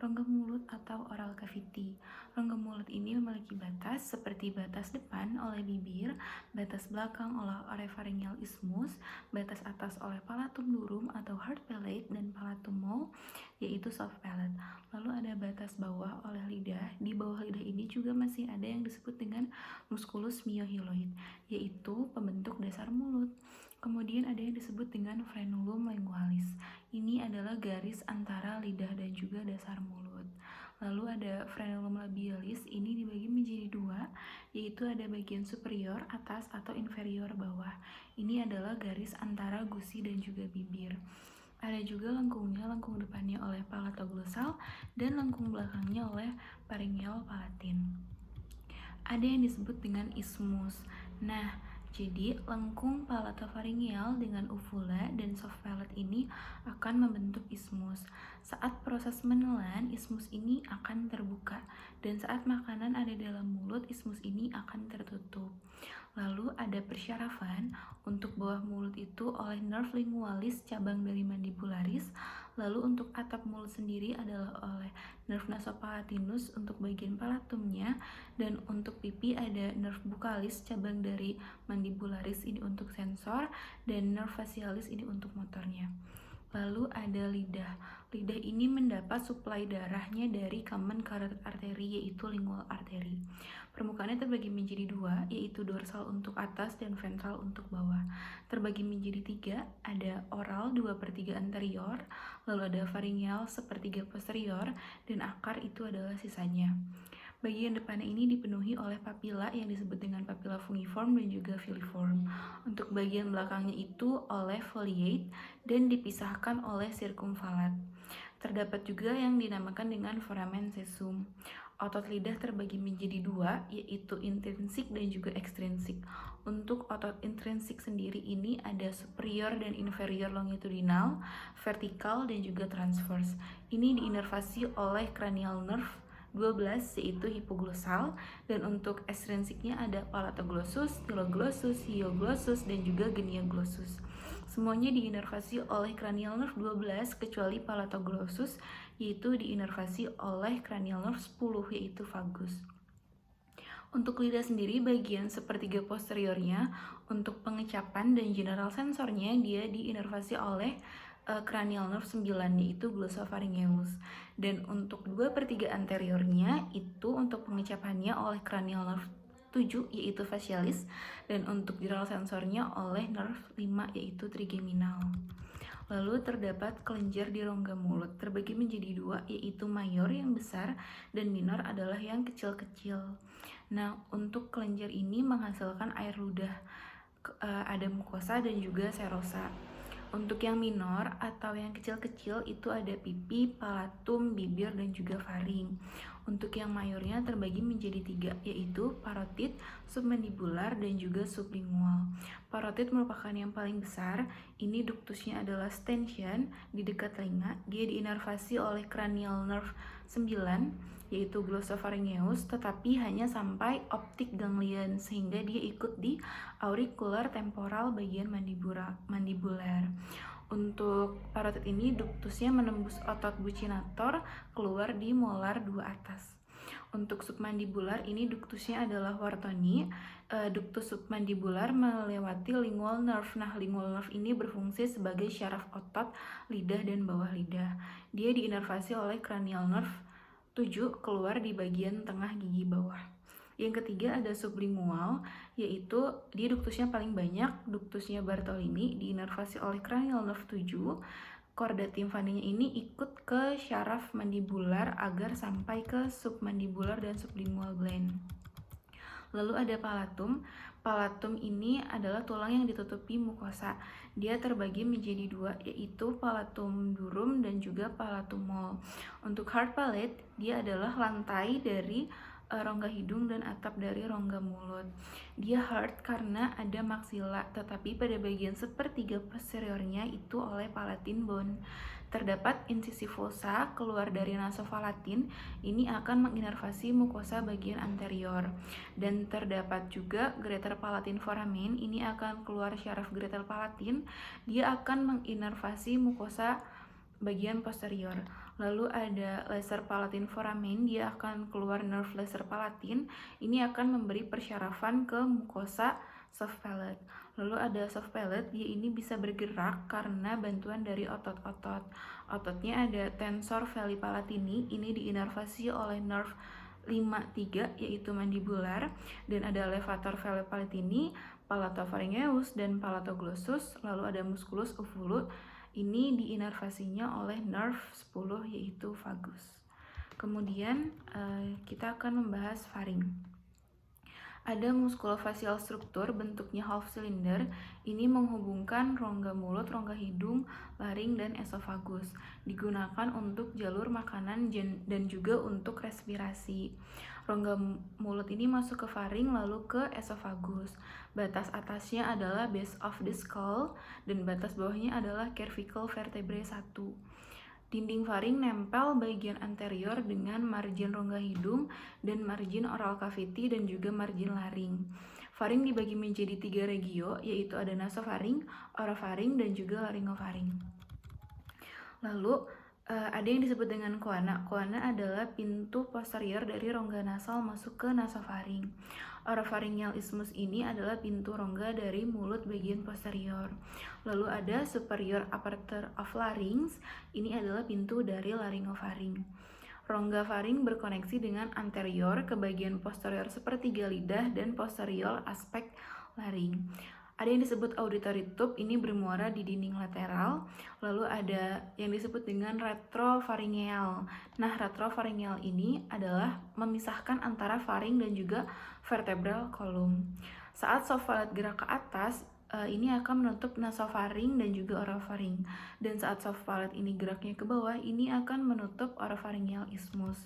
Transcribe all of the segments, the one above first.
Rongga mulut atau oral cavity. Rongga mulut ini memiliki batas seperti batas depan oleh bibir, batas belakang oleh oropharyngeal isthmus, batas atas oleh palatum durum atau hard palate, dan palatum mole yaitu soft palate. Lalu ada batas bawah oleh lidah. Di bawah lidah ini juga masih ada yang disebut dengan musculus myohyloid, yaitu pembentuk dasar mulut. Kemudian ada yang disebut dengan frenulum lingualis. Ini adalah garis antara lidah dan juga dasar mulut. Lalu ada frenulum labialis, ini dibagi menjadi dua, yaitu ada bagian superior atas atau inferior bawah. Ini adalah garis antara gusi dan juga bibir. Ada juga lengkungnya, lengkung depannya oleh palatoglossal dan lengkung belakangnya oleh pharyngeal palatin. Ada yang disebut dengan isthmus. Nah, jadi lengkung palatopharyngeal dengan uvula dan soft palate ini akan membentuk isthmus. Saat proses menelan, isthmus ini akan terbuka, dan saat makanan ada dalam mulut, isthmus ini akan tertutup. Lalu ada persyarafan. Untuk bawah mulut itu oleh nerve lingualis cabang dari mandibularis. Lalu untuk atap mulut sendiri adalah oleh nerve nasopalatinus untuk bagian palatumnya, dan untuk pipi ada nerve buccalis cabang dari mandibularis ini untuk sensor, dan nerve facialis ini untuk motornya. Lalu ada lidah. Lidah ini mendapat suplai darahnya dari common carotid artery yaitu lingual artery. Permukaannya terbagi menjadi dua, yaitu dorsal untuk atas dan ventral untuk bawah. Terbagi menjadi tiga, ada oral 2/3 anterior, lalu ada pharyngeal 1/3 posterior, dan akar itu adalah sisanya. Bagian depannya ini dipenuhi oleh papila yang disebut dengan papila fungiform dan juga filiform. Untuk bagian belakangnya itu oleh foliate dan dipisahkan oleh circumvallat. Terdapat juga yang dinamakan dengan foramen sesum. Otot lidah terbagi menjadi dua, yaitu intrinsik dan juga ekstrinsik. Untuk otot intrinsik sendiri ini ada superior dan inferior longitudinal, vertikal, dan juga transverse. Ini diinervasi oleh cranial nerve 12 yaitu hipoglossal, dan untuk ekstrinsiknya ada palatoglossus, styloglossus, hyoglossus, dan juga genioglossus. Semuanya diinervasi oleh cranial nerve 12 kecuali palatoglossus, yaitu diinervasi oleh cranial nerve 10 yaitu vagus. Untuk lidah sendiri bagian sepertiga posteriornya untuk pengecapan dan general sensornya dia diinervasi oleh cranial nerve 9 yaitu glossopharyngeus, dan untuk 2/3 anteriornya itu untuk pengecapannya oleh cranial nerve 7 yaitu facialis, dan untuk general sensornya oleh nerve 5 yaitu trigeminal. Lalu terdapat kelenjar di rongga mulut, terbagi menjadi dua, yaitu mayor yang besar dan minor adalah yang kecil-kecil. Nah, untuk kelenjar ini menghasilkan air ludah, ada mukosa dan juga serosa. Untuk yang minor atau yang kecil-kecil itu ada pipi, palatum, bibir, dan juga faring. Untuk yang mayornya terbagi menjadi tiga, yaitu parotid, submandibular, dan juga sublingual. Parotid merupakan yang paling besar. Ini duktusnya adalah stension di dekat telinga. Dia diinervasi oleh cranial nerve 9 yaitu glossopharyngeus, tetapi hanya sampai optic ganglion sehingga dia ikut di auricular temporal bagian mandibular. Untuk parotid ini duktusnya menembus otot buccinator keluar di molar 2 atas. Untuk submandibular ini duktusnya adalah Wartoni. Duktus submandibular melewati lingual nerve. Nah, lingual nerve ini berfungsi sebagai syaraf otot lidah dan bawah lidah. Dia diinervasi oleh cranial nerve 7 keluar di bagian tengah gigi bawah. Yang ketiga ada sublingual, yaitu dia duktusnya paling banyak, duktusnya Bartolini, diinervasi oleh cranial nerve 7. Korda timpaninya ini ikut ke syaraf mandibular agar sampai ke submandibular dan sublingual gland. Lalu ada palatum. Palatum ini adalah tulang yang ditutupi mukosa. Dia terbagi menjadi dua, yaitu palatum durum dan juga palatum mole. Untuk hard palate, dia adalah lantai dari rongga hidung dan atap dari rongga mulut. Dia hard karena ada maksila, tetapi pada bagian sepertiga posteriornya itu oleh palatine bone. Terdapat insisi fossa keluar dari nasopalatin, ini akan menginervasi mukosa bagian anterior. Dan terdapat juga greater palatine foramen, ini akan keluar syaraf greater palatin, dia akan menginervasi mukosa bagian posterior. Lalu ada laser palatin foramen, dia akan keluar nerve laser palatin. Ini akan memberi persyarafan ke mukosa soft palate. Lalu ada soft palate, dia ini bisa bergerak karena bantuan dari otot-otot. Ototnya ada tensor veli palatini, ini diinervasi oleh nerve 53 yaitu mandibular, dan ada levator veli palatini, palatopharyngeus dan palatoglossus. Lalu ada musculus uvulus, ini diinervasinya oleh nerve 10 yaitu vagus. Kemudian kita akan membahas faring. Ada muskulofacial struktur bentuknya half cylinder, ini menghubungkan rongga mulut, rongga hidung, laring, dan esofagus. Digunakan untuk jalur makanan dan juga untuk respirasi. Rongga mulut ini masuk ke faring lalu ke esofagus. Batas atasnya adalah base of the skull dan batas bawahnya adalah cervical vertebrae 1. Dinding faring nempel bagian anterior dengan margin rongga hidung dan margin oral cavity dan juga margin laring. Faring dibagi menjadi 3 regio, yaitu ada nasofaring, orofaring, dan juga laryngofaring. Lalu ada yang disebut dengan koana. Koana adalah pintu posterior dari rongga nasal masuk ke nasofaring. Oropharyngeal isthmus ini adalah pintu rongga dari mulut bagian posterior. Lalu ada superior aperture of larynx, ini adalah pintu dari laryngofaring. Rongga faring berkoneksi dengan anterior ke bagian posterior sepertiga lidah dan posterior aspek laring. Ada yang disebut auditory tube, ini bermuara di dinding lateral. Lalu ada yang disebut dengan retropharyngeal. Nah, retropharyngeal ini adalah memisahkan antara faring dan juga vertebral column. Saat soft palate gerak ke atas, ini akan menutup nasofaring dan juga orofaring. Dan saat soft palate ini geraknya ke bawah, ini akan menutup oropharyngeal isthmus.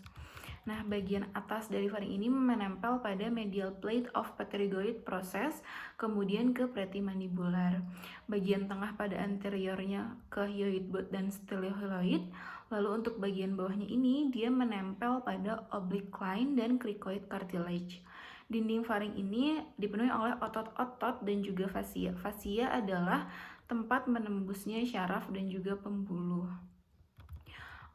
Nah, bagian atas dari faring ini menempel pada medial plate of pterygoid process, kemudian ke pretimandibular. Bagian tengah pada anteriornya ke hyoid bone dan stylohyloid. Lalu untuk bagian bawahnya ini, dia menempel pada oblique line dan cricoid cartilage. Dinding faring ini dipenuhi oleh otot-otot dan juga fascia. Fascia adalah tempat menembusnya syaraf dan juga pembuluh.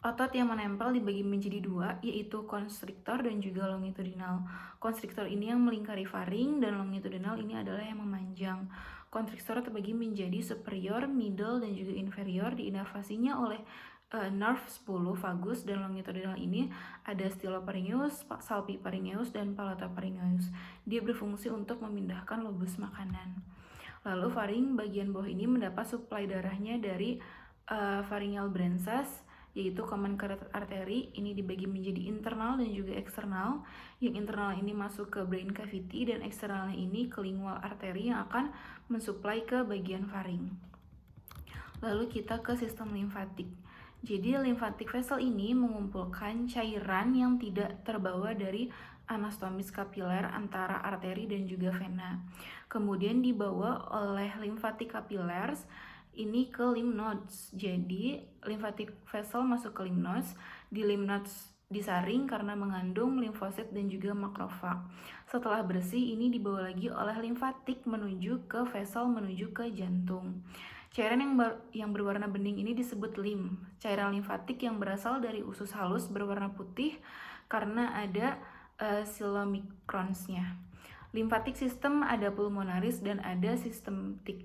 Otot yang menempel dibagi menjadi 2, yaitu constrictor dan juga longitudinal. Constrictor ini yang melingkari faring dan longitudinal ini adalah yang memanjang. Constrictor terbagi menjadi superior, middle, dan juga inferior, diinervasinya oleh nerve 10 vagus, dan longitudinal ini ada stylopharyngeus, salpipharyngeus, dan palatopharyngeus. Dia berfungsi untuk memindahkan lobus makanan. Lalu faring bagian bawah ini mendapat suplai darahnya dari pharyngeal branches, yaitu common carotid artery. Ini dibagi menjadi internal dan juga eksternal. Yang internal ini masuk ke brain cavity dan eksternalnya ini ke lingual artery yang akan mensuplai ke bagian faring. Lalu kita ke sistem limfatik. Jadi lymphatic vessel ini mengumpulkan cairan yang tidak terbawa dari anastomis kapiler antara arteri dan juga vena. Kemudian dibawa oleh lymphatic capillaries ini ke lymph nodes. Jadi lymphatic vessel masuk ke lymph nodes, di lymph nodes disaring karena mengandung limfosit dan juga makrofag. Setelah bersih, ini dibawa lagi oleh limfatik menuju ke vessel, menuju ke jantung. Cairan yang berwarna bening ini disebut lymph. Cairan limfatik yang berasal dari usus halus berwarna putih karena ada chylomicrons-nya. Lymphatic system ada pulmonaris dan ada sistematik.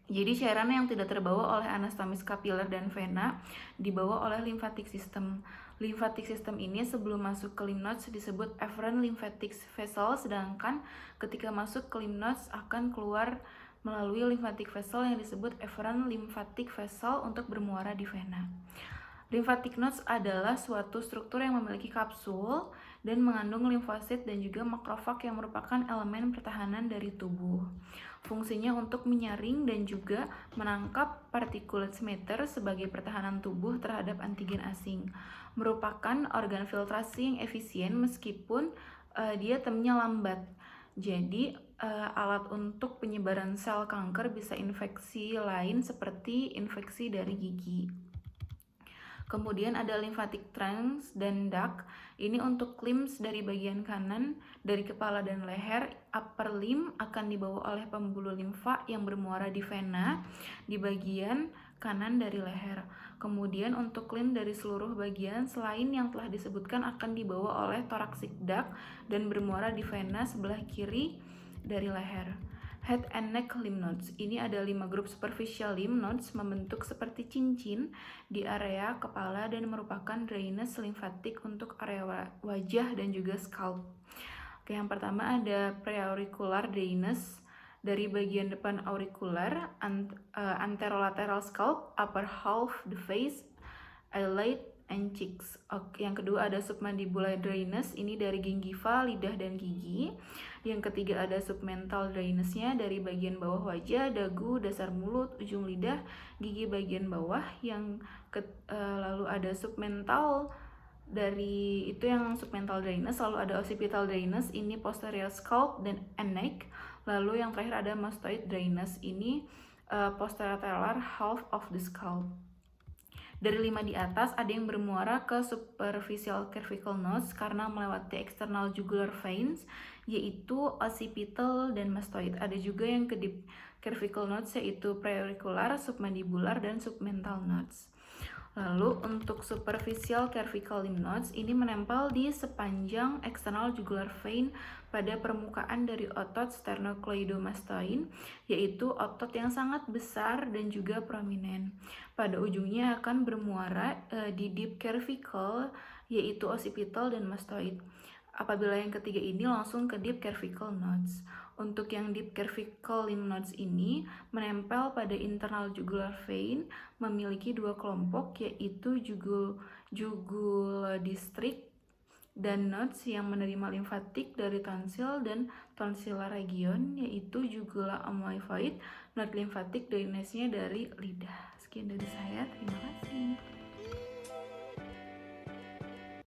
Jadi cairan yang tidak terbawa oleh anastomis kapiler dan vena dibawa oleh lymphatic system. Lymphatic system ini sebelum masuk ke lymph nodes disebut afferent lymphatic vessel, sedangkan ketika masuk ke lymph nodes akan keluar melalui lymphatic vessel yang disebut efferent lymphatic vessel untuk bermuara di vena. Lymphatic nodes adalah suatu struktur yang memiliki kapsul dan mengandung limfosit dan juga makrofag yang merupakan elemen pertahanan dari tubuh. Fungsinya untuk menyaring dan juga menangkap particulate matter sebagai pertahanan tubuh terhadap antigen asing. Merupakan organ filtrasi yang efisien meskipun dia temnya lambat. Jadi alat untuk penyebaran sel kanker bisa infeksi lain seperti infeksi dari gigi. Kemudian ada lymphatic trunks dan duct. Ini untuk limbs dari bagian kanan, dari kepala dan leher. Upper limb akan dibawa oleh pembuluh limfa yang bermuara di vena. Di bagian kanan dari leher. Kemudian untuk clean dari seluruh bagian selain yang telah disebutkan akan dibawa oleh thoracic duct dan bermuara di vena sebelah kiri dari leher. Head and neck lymph nodes. Ini ada 5 grup superficial lymph nodes membentuk seperti cincin di area kepala dan merupakan drainase limfatik untuk area wajah dan juga scalp. Oke, yang pertama ada preauricular drainase dari bagian depan aurikular, anterolateral scalp, upper half the face, eyelid, and cheeks. Oke, yang kedua ada submandibular drainase, ini dari gingiva, lidah, dan gigi. Yang ketiga ada submental drainase-nya dari bagian bawah wajah, dagu, dasar mulut, ujung lidah, gigi bagian bawah. Lalu ada submental dari itu yang submental drainase, lalu ada occipital drainase, ini posterior scalp dan neck. Lalu yang terakhir ada mastoid drainase, ini posterolateral half of the scalp. Dari 5 di atas ada yang bermuara ke superficial cervical nodes karena melewati external jugular veins, yaitu occipital dan mastoid. Ada juga yang ke deep cervical nodes, yaitu preauricular, submandibular, dan submental nodes. Lalu untuk superficial cervical lymph nodes ini menempel di sepanjang external jugular vein pada permukaan dari otot sternocleidomastoid, yaitu otot yang sangat besar dan juga prominent. Pada ujungnya akan bermuara di deep cervical, yaitu occipital dan mastoid. Apabila yang ketiga ini langsung ke deep cervical nodes. Untuk yang deep cervical lymph nodes ini menempel pada internal jugular vein, memiliki 2 kelompok, yaitu jugul district dan nodes yang menerima limfatik dari tonsil dan tonsillar region, yaitu jugula amyloid, node limfatik drainase-nya dari lidah. Sekian dari saya, terima kasih.